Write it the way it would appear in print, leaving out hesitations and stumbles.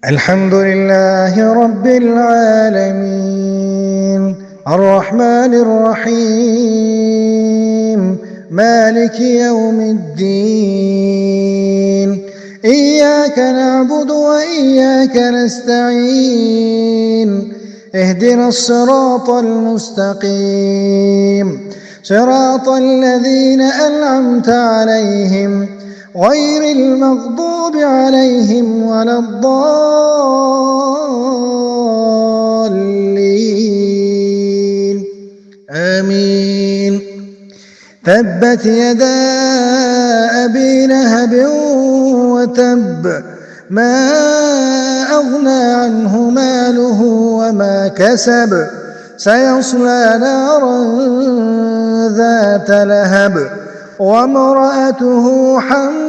الحمد لله رب العالمين الرحمن الرحيم مالك يوم الدين إياك نعبد وإياك نستعين اهدنا الصراط المستقيم صراط الذين أنعمت عليهم غير المغضوب عليهم ولا الضالين آمين. تبت يدا أبي لهب وتب ما أغنى عنه ماله وما كسب سيصلى نارا ذات لهب وامرأته حمالة